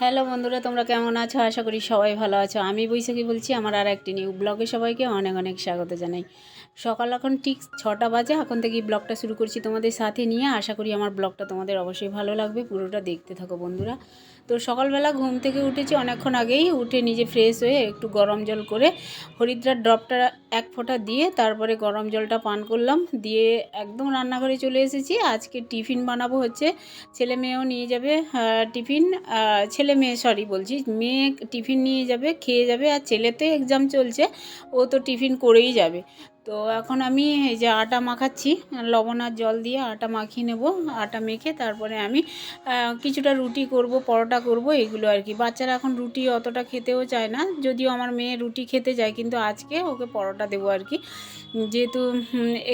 Hello বন্ধুরা, তোমরা কেমন আছো? আশা করি সবাই ভালো আছো। আমি বৈশাখী বলছি। আমার আর একটি নিউ ব্লগে সবাইকে অনেক অনেক স্বাগত জানাই। সকাল এখন ঠিক 6টা বাজে। এখন থেকেই ব্লগটা শুরু করছি তোমাদের সাথে নিয়ে। আশা করি আমার ব্লগটা তোমাদের অবশ্যই ভালো লাগবে। পুরোটা দেখতে থাকো বন্ধুরা। তো সকালবেলা ঘুম থেকে উঠেছি অনেকক্ষণ আগেই। উঠে নিজে ফ্রেশ হয়ে একটু গরম জল করে হরিদ্রার ড্রপটা এক ফোঁটা দিয়ে তারপরে গরম জলটা পান করলাম। দিয়ে একদম রান্নাঘরে চলে এসেছি। আজকে টিফিন বানাবো হচ্ছে, ছেলে মেয়েও নিয়ে যাবে টিফিন। ছেলে মেয়ে সরি বলছি, মেয়ে টিফিন নিয়ে যাবে, খেয়ে যাবে। আর ছেলে তো এক্সাম চলছে, ও তো টিফিন করেই যাবে। তো এখন আমি এই যে আটা মাখাচ্ছি, লবণ আর জল দিয়ে আটা মাখিয়ে নেব। আটা মেখে তারপরে আমি কিছুটা রুটি করব, পরোটা করব, এগুলো আর কি। বাচ্চারা এখন রুটি অতটা খেতেও চায় না, যদিও আমার মেয়ে রুটি খেতে চায়, কিন্তু আজকে ওকে পরোটা দেবো আর কি, যেহেতু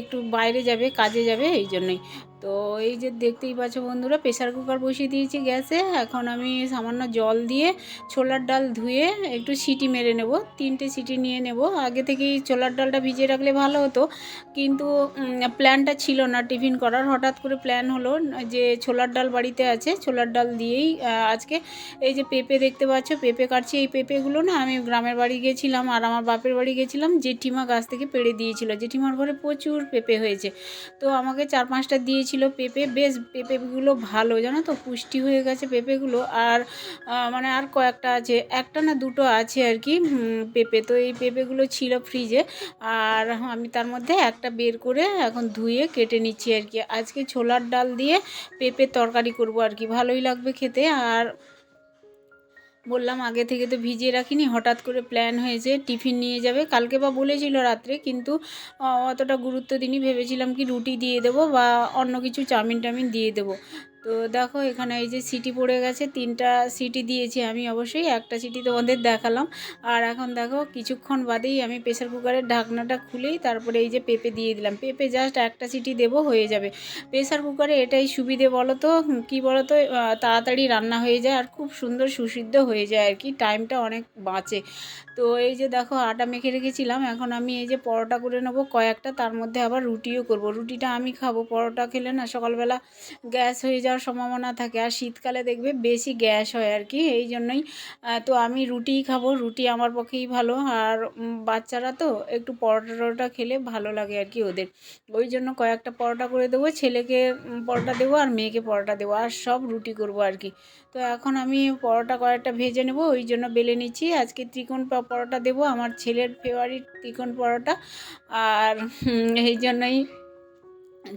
একটু বাইরে যাবে, কাজে যাবে, এই জন্যই। তো এই যে দেখতেই পাচ্ছ বন্ধুরা, প্রেসার কুকার বসিয়ে দিয়েছি গ্যাসে। এখন আমি সামান্য জল দিয়ে ছোলার ডাল ধুয়ে একটু সিটি মেরে নেব, 3টে সিটি নিয়ে নেব। আগে থেকেই ছোলার ডালটা ভিজিয়ে রাখলে ভালো হতো, কিন্তু প্ল্যানটা ছিল না টিফিন করার। হঠাৎ করে প্ল্যান হলো যে ছোলার ডাল বাড়িতে আছে, ছোলার ডাল দিয়েই আজকে এই যে পেঁপে দেখতে পাচ্ছ, পেঁপে কাটছি। এই পেঁপেগুলো না আমি গ্রামের বাড়ি গেছিলাম আর আমার বাপের বাড়ি গেছিলাম, জেঠিমা গাছ থেকে পেড়ে দিয়েছিল। জেঠিমার ঘরে প্রচুর পেঁপে হয়েছে, তো আমাকে 4-5টা দিয়েছিল পেঁপে। বেশ পেঁপেগুলো ভালো, জানো তো, পুষ্টি হয়ে গেছে পেঁপেগুলো। আর মানে আর কয়েকটা আছে, একটা না দুটো আছে আর কি পেঁপে। তো এই পেঁপেগুলো ছিল ফ্রিজে, আর আমি তার মধ্যে একটা বের করে এখন ধুয়ে কেটে নিচ্ছি আর কি। আজকে ছোলার ডাল দিয়ে পেঁপের তরকারি করব আর কি, ভালোই লাগবে খেতে। আর বললাম আগে থেকে তো ভিজিয়ে রাখিনি, হঠাৎ করে প্ল্যান হয়েছে টিফিন নিয়ে যাবে। কালকে বা বলেছিল রাত্রে, কিন্তু অতটা গুরুত্ব দিইনি। ভেবেছিলাম কি রুটি দিয়ে দেবো বা অন্য কিছু চাউমিন টাউমিন দিয়ে দেবো। তো দেখো এখানে এই যে সিটি পড়ে গেছে, 3টা সিটি দিয়েছি আমি, অবশ্যই একটা সিটি তোমাদের দেখালাম। আর এখন দেখো কিছুক্ষণ বাদেই আমি প্রেসার কুকারের ঢাকনাটা খুলেই তারপরে এই যে পেঁপে দিয়ে দিলাম। পেঁপে জাস্ট একটা সিটি দেবো, হয়ে যাবে। প্রেসার কুকারে এটাই সুবিধে বলো তো, কী বলো তো, তাড়াতাড়ি রান্না হয়ে যায় আর খুব সুন্দর সুসিদ্ধ হয়ে যায় আর কি, টাইমটা অনেক বাঁচে। তো এই যে দেখো আটা মেখে রেখেছিলাম, এখন আমি এই যে পরোটা করে নেবো কয়েকটা, তার মধ্যে আবার রুটিও করব। রুটিটা আমি খাবো, পরোটা খেলে না সকালবেলা গ্যাস হয়ে যাওয়ার সম্ভাবনা থাকে, আর শীতকালে দেখবে বেশি গ্যাস হয় আর কি, এই জন্যই। তো আমি রুটিই খাবো, রুটি আমার পক্ষেই ভালো। আর বাচ্চারা তো একটু পরোটা টরোটা খেলে ভালো লাগে আর কি ওদের, ওই জন্য কয়েকটা পরোটা করে দেবো। ছেলেকে পরোটা দেবো আর মেয়েকে পরোটা দেবো, আর সব রুটি করব আর কি। তো এখন আমি পরোটা কয়েকটা ভেজে নেব, ওই জন্য বেলে নিচ্ছি। আজকে ত্রিকোণ পরোটা দেবো, আমার ছেলের ফেভারিট ত্রিকোণ পরোটা। আর এই জন্যই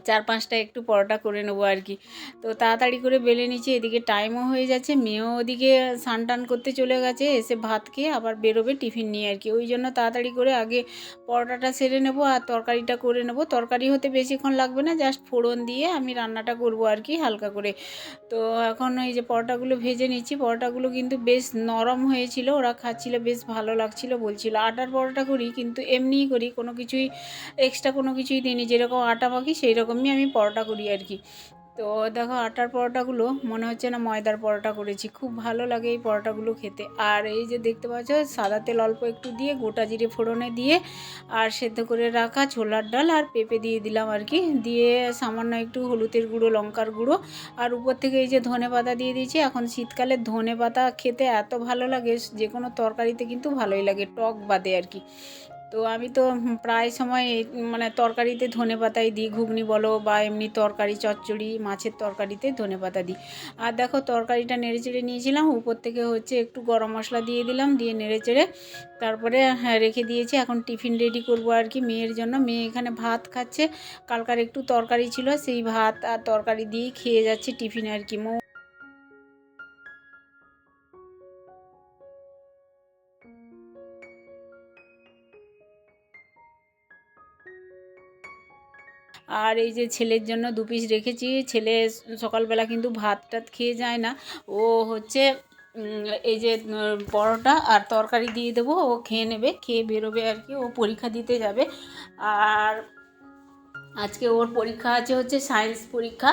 4-5টা একটু পরোটা করে নেবো আর কি। তো তাড়াতাড়ি করে বেলে নিচ্ছি, এদিকে টাইমও হয়ে যাচ্ছে। মেয়েও ওদিকে স্নান টান করতে চলে গেছে, এসে ভাত খেয়ে আবার বেরোবে টিফিন নিয়ে আর কি। ওই জন্য তাড়াতাড়ি করে আগে পরোটাটা সেরে নেবো আর তরকারিটা করে নেবো। তরকারি হতে বেশিক্ষণ লাগবে না, জাস্ট ফোড়ন দিয়ে আমি রান্নাটা করবো আর কি হালকা করে। তো এখন এই যে পরোটাগুলো ভেজে নিচ্ছি। পরোটাগুলো কিন্তু বেশ নরম হয়েছিল, ওরা খাচ্ছিল, বেশ ভালো লাগছিল, বলছিল। আটার পরোটা করি কিন্তু এমনিই করি, কোনো কিছুই এক্সট্রা কোনো কিছুই দিইনি, যেরকম আটা মাখি সেই রকমই আমি পরোটা করি আর কি। তো দেখো আটার পরোটাগুলো মনে হচ্ছে না ময়দার পরোটা করেছি, খুব ভালো লাগে এই পরোটাগুলো খেতে। আর এই যে দেখতে পাচ্ছ সাদা তেল অল্প একটু দিয়ে গোটা জিরে ফোড়নে দিয়ে আর সেদ্ধ করে রাখা ছোলার ডাল আর পেঁপে দিয়ে দিলাম আর কি, দিয়ে সামান্য একটু হলুদের গুঁড়ো, লঙ্কার গুঁড়ো, আর উপর থেকে এই যে ধনে পাতা দিয়ে দিয়েছি। এখন শীতকালে ধনে পাতা খেতে এত ভালো লাগে, যে কোনো তরকারিতে কিন্তু ভালোই লাগে, টক বাদে আর কি। তো আমি তো প্রায় সময় মানে তরকারিতে ধনেপাতাই দিই, ঘুগনি বলো বা এমনি তরকারি, চচ্চড়ি, মাছের তরকারিতে ধনেপাতা দিই। আর দেখো তরকারিটা নেড়েচেড়ে নিয়েছিলাম, উপর থেকে হচ্ছে একটু গরম মশলা দিয়ে দিলাম, দিয়ে নেড়েচেড়ে তারপরে রেখে দিয়েছি। এখন টিফিন রেডি করবো আর কি মেয়ের জন্য। মেয়ে এখানে ভাত খাচ্ছে, কালকার একটু তরকারি ছিল, সেই ভাত আর তরকারি দিয়েই খেয়ে যাচ্ছে টিফিন আর কি। আর এই যে ছেলের জন্য 2 পিস রেখেছি। ছেলে সকালবেলা কিন্তু ভাত টাত খেয়ে যায় না, ও হচ্ছে এই যে পরোটা আর তরকারি দিয়ে দেবো, ও খেয়ে নেবে, খেয়ে বেরোবে আর কি, ও পরীক্ষা দিতে যাবে। আর আজকে ওর পরীক্ষা আছে, হচ্ছে সায়েন্স পরীক্ষা,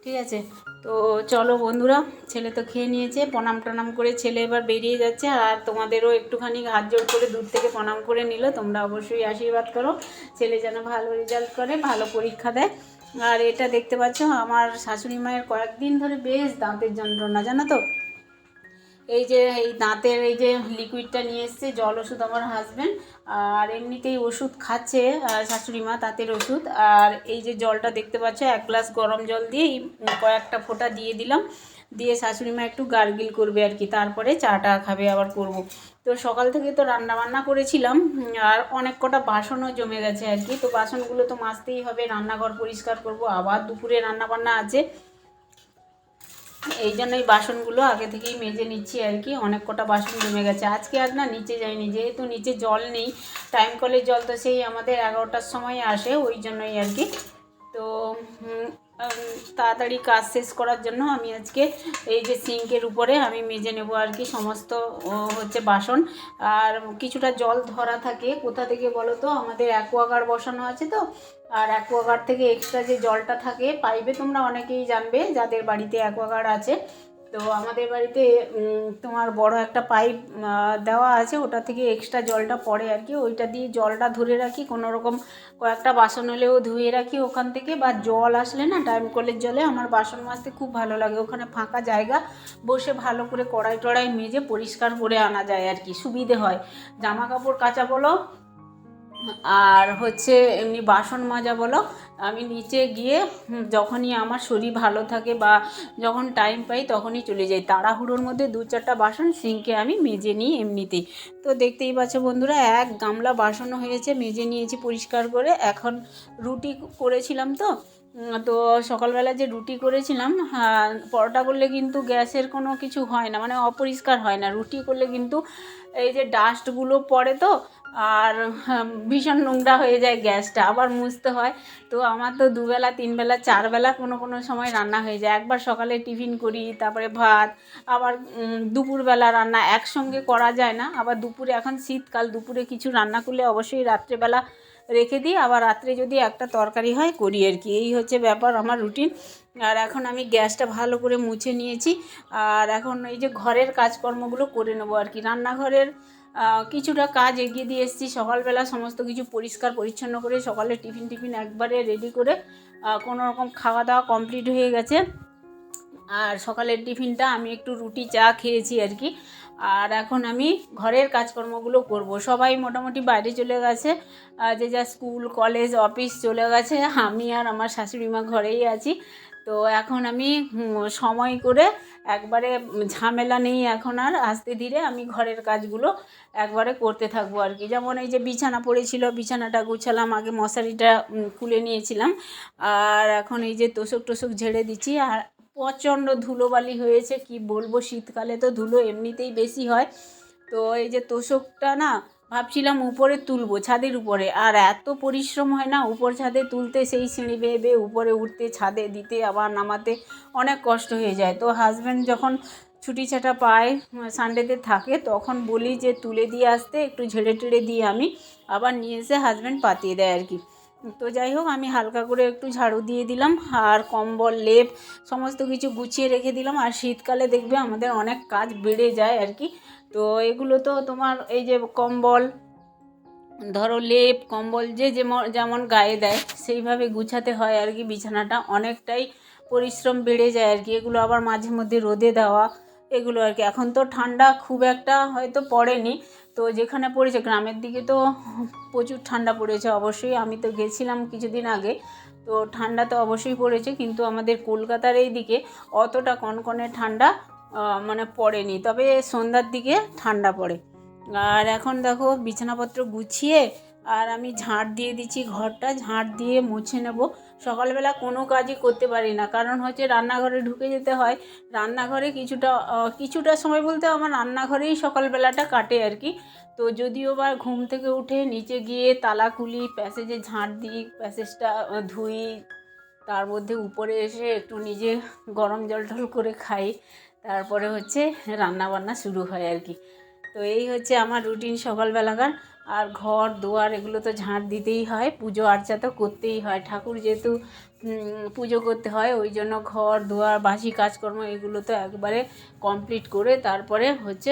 ঠিক আছে। তো চলো বন্ধুরা, ছেলে তো খেয়ে নিয়েছে, প্রণাম টনাম করে ছেলে এবার বেরিয়ে যাচ্ছে। আর তোমাদেরও একটুখানি হাত জোড় করে দূর থেকে প্রণাম করে নিল, তোমরা অবশ্যই আশীর্বাদ করো ছেলে যেন ভালো রেজাল্ট করে, ভালো পরীক্ষা দেয়। আর এটা দেখতে পাচ্ছ আমার শাশুড়ি মায়ের কয়েকদিন ধরে বেশ দাঁতের যন্ত্রণা, জানো তো। এই দাঁতের এই যে লিকুইডটা নিয়ে এসছে, জল ওষুধ আমার হাজব্যান্ড, আর এমনিতেই ওষুধ খাচ্ছে শাশুড়ি মা, দাঁতের ওষুধ। আর এই যে জলটা দেখতে পাচ্ছ, 1 গ্লাস গরম জল দিয়ে কয়েকটা ফোঁটা দিয়ে দিলাম, দিয়ে শাশুড়ি মা একটু গার্গিল করবে আর কি, তারপরে চাটা খাবে আবার করব। তো সকাল থেকে তো রান্না বান্না করেছিলাম, আর অনেক কটা বাসনও জমে গেছে আর কি। তো বাসনগুলো তো মাজতেই হবে, রান্নাঘর পরিষ্কার করব, আবার দুপুরে রান্না বান্না আছে, এই জন্যই বাসনগুলো আগে থেকেই মেজে নিচ্ছি আর কি। অনেক কটা বাসন জমে গেছে। আজকে আর না নিচে যাইনি, যেহেতু নিচে জল নেই, টাইম কলের জল তো সেই আমাদের 11টার সময় আসে, ওই জন্যই আর কি। তো তাড়াতাড়ি কাজ শেষ করার জন্য আমি আজকে এই যে সিঙ্কের উপরে আমি মেজে নেব আর কি সমস্ত হচ্ছে বাসন। আর কিছুটা জল ধরা থাকে, কোথা থেকে বলো তো, আমাদের অ্যাকোয়াগার্ড বসানো আছে তো, আর অ্যাকোয়াগার্ড থেকে এক্সট্রা যে জলটা থাকে পাইপে, তোমরা অনেকেই জানবে যাদের বাড়িতে অ্যাকোয়াগার্ড আছে। তো আমাদের বাড়িতে তোমার বড় একটা পাইপ দেওয়া আছে, ওটা থেকে এক্সট্রা জলটা পড়ে আর কি, ওইটা দিয়ে জলটা ধরে রাখি, কোনো রকম কয়েকটা বাসন হলেও ধুয়ে রাখি ওখান থেকে। বা জল আসলে না, টাইম কলের জলে আমার বাসন মাজতে খুব ভালো লাগে, ওখানে ফাঁকা জায়গা, বসে ভালো করে কড়াই টড়াই মেজে পরিষ্কার করে আনা যায় আর কি, সুবিধে হয়। জামা কাপড় কাচা বলো আর হচ্ছে এমনি বাসন মাজা বলো, আমি নিচে গিয়ে যখনই আমার শরীর ভালো থাকে বা যখন টাইম পাই তখনই চলে যাই, তাড়াহুড়োর মধ্যে 2-4টা বাসন সিঙ্কে আমি মেজে নিই এমনিতেই। তো দেখতেই পাচ্ছ বন্ধুরা, 1 গামলা বাসনও হয়েছে, মেজে নিয়েছি পরিষ্কার করে। এখন রুটি করেছিলাম তো, তো সকালবেলা যে রুটি করেছিলাম, পরোটা করলে কিন্তু গ্যাসের কোনো কিছু হয় না, মানে অপরিষ্কার হয় না। রুটি করলে কিন্তু এই যে ডাস্টগুলো পড়ে তো, আর ভীষণ নোংরা হয়ে যায় গ্যাসটা, আবার মুছতে হয়। তো আমার তো 2 বেলা 3 বেলা 4 বেলা কোনো সময় রান্না হয়ে যায়। একবার সকালে টিফিন করি, তারপরে ভাত, আবার দুপুরবেলা রান্না একসঙ্গে করা যায় না। আবার দুপুরে, এখন শীতকাল, দুপুরে কিছু রান্না করলে অবশ্যই রাত্রেবেলা রেখে দিই, আবার রাত্রে যদি একটা তরকারি হয় করি আর কি। এই হচ্ছে ব্যাপার আমার রুটিন। আর এখন আমি গ্যাসটা ভালো করে মুছে নিয়েছি, আর এখন এই যে ঘরের কাজকর্মগুলো করে নেবো আর কি। রান্নাঘরের কিছুটা কাজ এগিয়ে দিয়ে এসেছি, সকালবেলা সমস্ত কিছু পরিষ্কার পরিচ্ছন্ন করে সকালে টিফিন একবারে রেডি করে কোনো রকম খাওয়া দাওয়া কমপ্লিট হয়ে গেছে। আর সকালের টিফিনটা আমি একটু রুটি চা খেয়েছি আর কি। আর এখন আমি ঘরের কাজকর্মগুলো করব। সবাই মোটামুটি বাইরে চলে গেছে, যে যা স্কুল কলেজ অফিস চলে গেছে, আমি আর আমার শাশুড়ি মা ঘরেই আছি। তো এখন আমি সময় করে একবারে ঝামেলা নেই, এখন আর আস্তে ধীরে আমি ঘরের কাজগুলো একবারে করতে থাকবো আর কি। যেমন এই যে বিছানা পড়েছিল, বিছানাটা গুছালাম, আগে মশারিটা খুলে নিয়েছিলাম, আর এখন এই যে তোষক টোষক ঝেড়ে দিচ্ছি। আর প্রচণ্ড ধুলোবালি হয়েছে, কি বলবো, শীতকালে তো ধুলো এমনিতেই বেশি হয়। তো এই যে তোষকটা না, ভাবছিলাম উপরে তুলবো, ছাদের উপরে, আর এত পরিশ্রম হয় না উপর ছাদে তুলতে, সেই সিঁড়ি বেয়ে বেয়ে উপরে উঠতে, ছাদে দিতে, আবার নামাতে অনেক কষ্ট হয়ে যায়। তো হাজব্যান্ড যখন ছুটি ছাটা পায়, সানডেতে থাকে, তখন বলি যে তুলে দিয়ে আসতে, একটু ঝেড়ে টেড়ে দিয়ে আমি আবার নিয়ে এসে হাজব্যান্ড পাতিয়ে দেয় আর কি। তো যাই হোক, আমি হালকা করে একটু ঝাড়ু দিয়ে দিলাম, আর কম্বল লেপ সমস্ত কিছু গুছিয়ে রেখে দিলাম। আর শীতকালে দেখবে আমাদের অনেক কাজ বেড়ে যায় আর কি। তো এগুলো তো তোমার এই যে কম্বল, ধরো লেপ কম্বল যে যেমন গায়ে দেয় সেইভাবে গুছাতে হয় আর কি। বিছানাটা অনেকটাই পরিশ্রম বেড়ে যায় আর কি। এগুলো আবার মাঝে মধ্যে রোদে দেওয়া, এগুলো আর কি। এখন তো ঠান্ডা খুব একটা হয়তো পড়েনি, তো যেখানে পড়েছে গ্রামের দিকে তো প্রচুর ঠান্ডা পড়েছে অবশ্যই। আমি তো গেছিলাম কিছুদিন আগে, তো ঠান্ডা তো অবশ্যই পড়েছে, কিন্তু আমাদের কলকাতার এই দিকে অতটা কনকনে ঠান্ডা মানে পড়েনি, তবে সন্ধ্যার দিকে ঠান্ডা পড়ে। আর এখন দেখো বিছানাপত্র গুছিয়ে আর আমি ঝাঁট দিয়ে দিচ্ছি, ঘরটা ঝাঁট দিয়ে মুছে নেব। সকালবেলা কোনো কাজই করতে পারি না, কারণ হচ্ছে রান্নাঘরে ঢুকে যেতে হয়। রান্নাঘরে কিছুটা সময় বলতে আমার রান্নাঘরেই সকালবেলাটা কাটে আর কি। তো যদিও বা ঘুম থেকে উঠে নিচে গিয়ে তালা খুলি, প্যাসেজে ঝাঁট দিই, প্যাসেজটা ধুই, তার মধ্যে উপরে এসে একটু নিজে গরম জল টল করে খাই, তারপরে হচ্ছে রান্নাবান্না শুরু হয় আর কি। তো এই হচ্ছে আমার রুটিন সকালবেলাকার। আর ঘর দুয়ার এগুলো তো ঝাঁট দিতেই হয়, পুজো আর্চা তো করতেই হয়, ঠাকুর যেহেতু পুজো করতে হয়, ওই জন্য ঘর দুয়ার বাসি কাজকর্ম এগুলো তো একবারে কমপ্লিট করে তারপরে হচ্ছে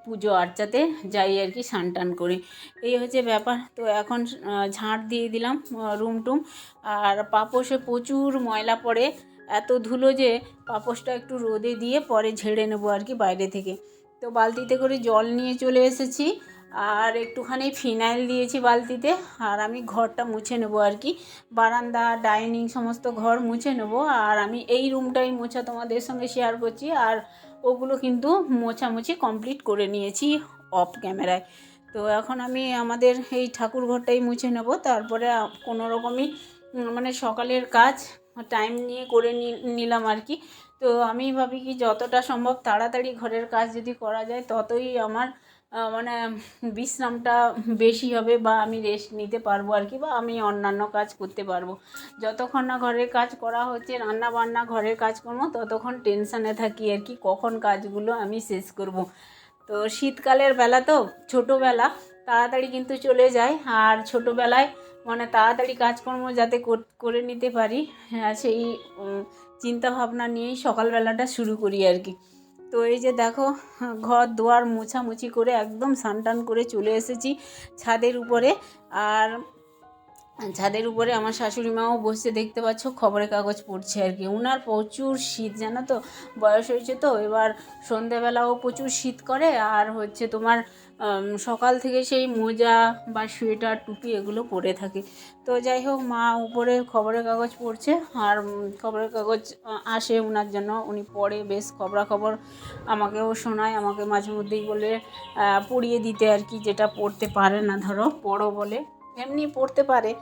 পুজো আর্চাতে যাই আর কি, স্নান টান করি। এই হচ্ছে ব্যাপার। তো এখন ঝাঁট দিয়ে দিলাম রুম টুম। আর পাপোশে প্রচুর ময়লা পড়ে, এত ধুলো যে পাপোশটা একটু রোদে দিয়ে পরে ঝেড়ে নেবো আর কি বাইরে থেকে। তো বালতিতে করে জল নিয়ে চলে এসেছি, আর একটুখানি ফিনাইল দিয়েছি বালতিতে, আর আমি ঘরটা মুছে নেবো আর কি, বারান্দা ডাইনিং সমস্ত ঘর মুছে নেবো। আর আমি এই রুমটাই মোছা তোমাদের সঙ্গে শেয়ার করছি, আর ওগুলো কিন্তু মোছামুছি কমপ্লিট করে নিয়েছি অফ ক্যামেরায়। তো এখন আমি আমাদের এই ঠাকুর ঘরটাই মুছে নেব, তারপরে কোনো রকমই মানে সকালের কাজ টাইম নিয়ে করে নিলাম আর কি। তো আমি ভাবি কি যতটা সম্ভব তাড়াতাড়ি ঘরের কাজ যদি করা যায় ততই আমার মানে বিশ্রামটা বেশি হবে, বা আমি রেস্ট নিতে পারবো আর কি, বা আমি অন্যান্য কাজ করতে পারবো। যতক্ষণ না ঘরের কাজ করা হচ্ছে, রান্না বান্না ঘরের কাজকর্ম, ততক্ষণ টেনশানে থাকি আর কি কখন কাজগুলো আমি শেষ করব। তো শীতকালের বেলা তো ছোটোবেলা তাড়াতাড়ি কিন্তু চলে যায়, আর ছোটোবেলায় মানে তাড়াতাড়ি কাজকর্ম যাতে করে নিতে পারি, সেই চিন্তা ভাবনা নিয়েই সকালবেলাটা শুরু করি আর কি। তো এই যে দেখো, ঘর দুয়ার মোছামুছি করে একদম স্নান করে চলে এসেছি ছাদের উপরে। আর ছাদের উপরে আমার শাশুড়ি মাও বসে, দেখতে পাচ্ছ খবরের কাগজ পড়ছে আর কি। ওনার প্রচুর শীত জানো তো, বয়স হয়েছে তো, এবার সন্ধেবেলাও প্রচুর শীত করে, আর হচ্ছে তোমার সকাল থেকে সেই মোজা বা সোয়েটার টুপি এগুলো পরে থাকে। তো যাই হোক, মা উপরে খবরের কাগজ পড়ছে, আর খবরের কাগজ আসে ওনার জন্য, উনি পড়ে বেশ খবরাখবর আমাকেও শোনায়, আমাকে মাঝে মধ্যেই বলে পড়িয়ে দিতে আর কি, যেটা পড়তে পারে না ধরো পড়ো বলে, এমনি পড়তে পারে।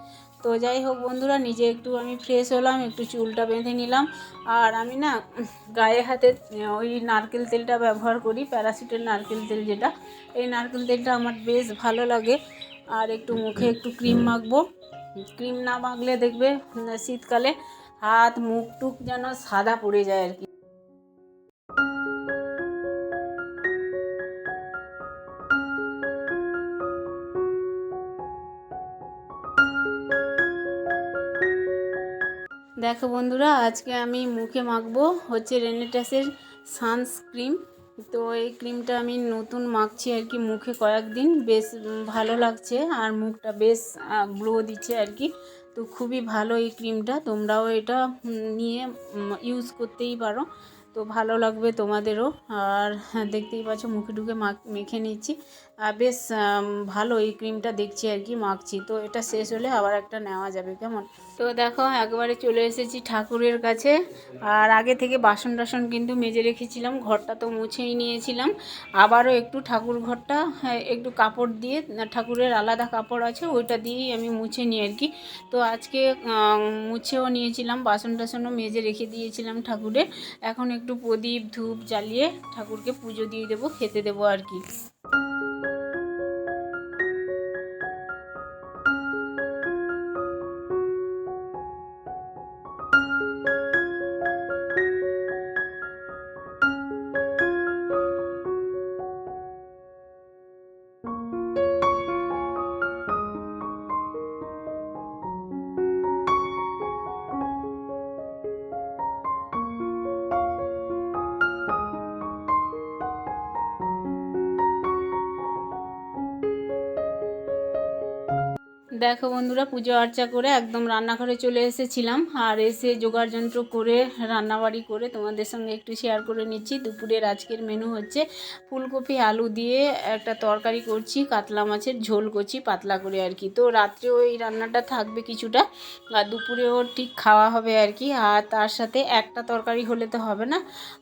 তো যাই হোক বন্ধুরা, নিজে একটু আমি ফ্রেশ হলাম, একটু চুলটা বেঁধে নিলাম। আর আমি না গায়ে হাতে ওই নারকেল তেলটা ব্যবহার করি, প্যারাশুটের নারকেল তেল যেটা, এই নারকেল তেলটা আমার বেশ ভালো লাগে। আর একটু মুখে একটু ক্রিম মাখবো, ক্রিম না মাখলে দেখবে শীতকালে হাত মুখ টুক যেন সাদা পড়ে যায় আর কি। দেখো বন্ধুরা, আজকে আমি মুখে মাখবো হচ্ছে রেনেটাসের সানস্ক্রিন। তো এই ক্রিমটা আমি নতুন মাখছি আর কি মুখে, কয়েকদিন বেশ ভালো লাগছে, আর মুখটা বেশ গ্লো দিচ্ছে আর কি। তো খুবই ভালো এই ক্রিমটা, তোমরাও এটা নিয়ে ইউজ করতেই পারো, তো ভালো লাগবে তোমাদেরও। আর দেখতেই পাচ্ছ মুখে ঢুকে মেখে নিচ্ছি, আর বেশ ভালো এই ক্রিমটা দেখছি আর কি মাখছি। তো এটা শেষ হলে আবার একটা নেওয়া যাবে, কেমন? তো দেখো একবারে চলে এসেছি ঠাকুরের কাছে, আর আগে থেকে বাসন টাসন কিন্তু মেজে রেখেছিলাম, ঘরটা তো মুছেই নিয়েছিলাম। আবারও একটু ঠাকুর ঘরটা একটু কাপড় দিয়ে, ঠাকুরের আলাদা কাপড় আছে ওইটা দিয়েই আমি মুছে নিই আর কি। তো আজকে মুছেও নিয়েছিলাম, বাসন টাসনও মেজে রেখে দিয়েছিলাম ঠাকুরের। এখন একটু প্রদীপ ধূপ জ্বালিয়ে ঠাকুরকে পুজো দিয়ে দেবো, খেতে দেবো আর কি। দেখো বন্ধুরা, পুজো আর্চা করে একদম রান্নাঘরে চলে এসেছিলাম, আর এসে জোগাড় যন্ত্র করে রান্নাবাড়ি করে তোমাদের সঙ্গে একটু শেয়ার করে নিচ্ছি। দুপুরের আজকের মেনু হচ্ছে ফুলকপি আলু দিয়ে একটা তরকারি করছি, কাতলা মাছের ঝোল করছি পাতলা করে আর কি। তো রাত্রেও এই রান্নাটা থাকবে কিছুটা, আর দুপুরেও ঠিক খাওয়া হবে আর কি। আর তার সাথে একটা তরকারি হলে তো হবে না,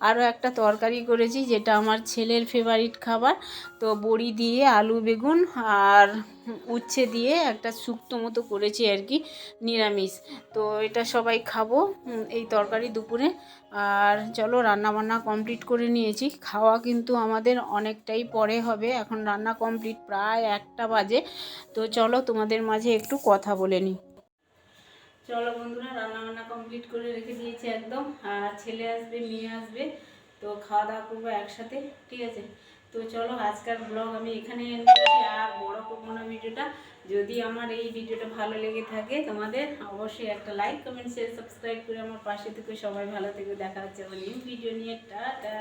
আরও একটা তরকারি করেছি যেটা আমার ছেলের ফেভারিট খাবার। তো বড়ি দিয়ে আলু বেগুন আর উচ্ছে দিয়ে একটা শুক্তো মতো করেছি আর কি, নিরামিষ। তো এটা সবাই খাবো এই তরকারি দুপুরে। আর চলো, রান্না বান্না কমপ্লিট করে নিয়েছি, খাওয়া কিন্তু আমাদের অনেকটাই পরে হবে, এখন রান্না কমপ্লিট প্রায় 1টা বাজে। তো চলো তোমাদের মাঝে একটু কথা বলে নিই। চলো বন্ধুরা, রান্না বান্না কমপ্লিট করে রেখে দিয়েছি একদম, আর ছেলে আসবে মেয়ে আসবে, তো খাওয়া দাওয়া করবো একসাথে, ঠিক আছে? তো চলো, আজকের ব্লগ আমি এখানে এন্ড করছি, আর বড় করবো না ভিডিওটা। যদি আমার এই ভিডিওটা ভালো লেগে থাকে তোমাদের, অবশ্যই একটা লাইক কমেন্ট শেয়ার সাবস্ক্রাইব করে আমার পাশে থেকে সবাই ভালো থেকে, দেখা হচ্ছে আমার নিউ ভিডিও নিয়ে। টাটা।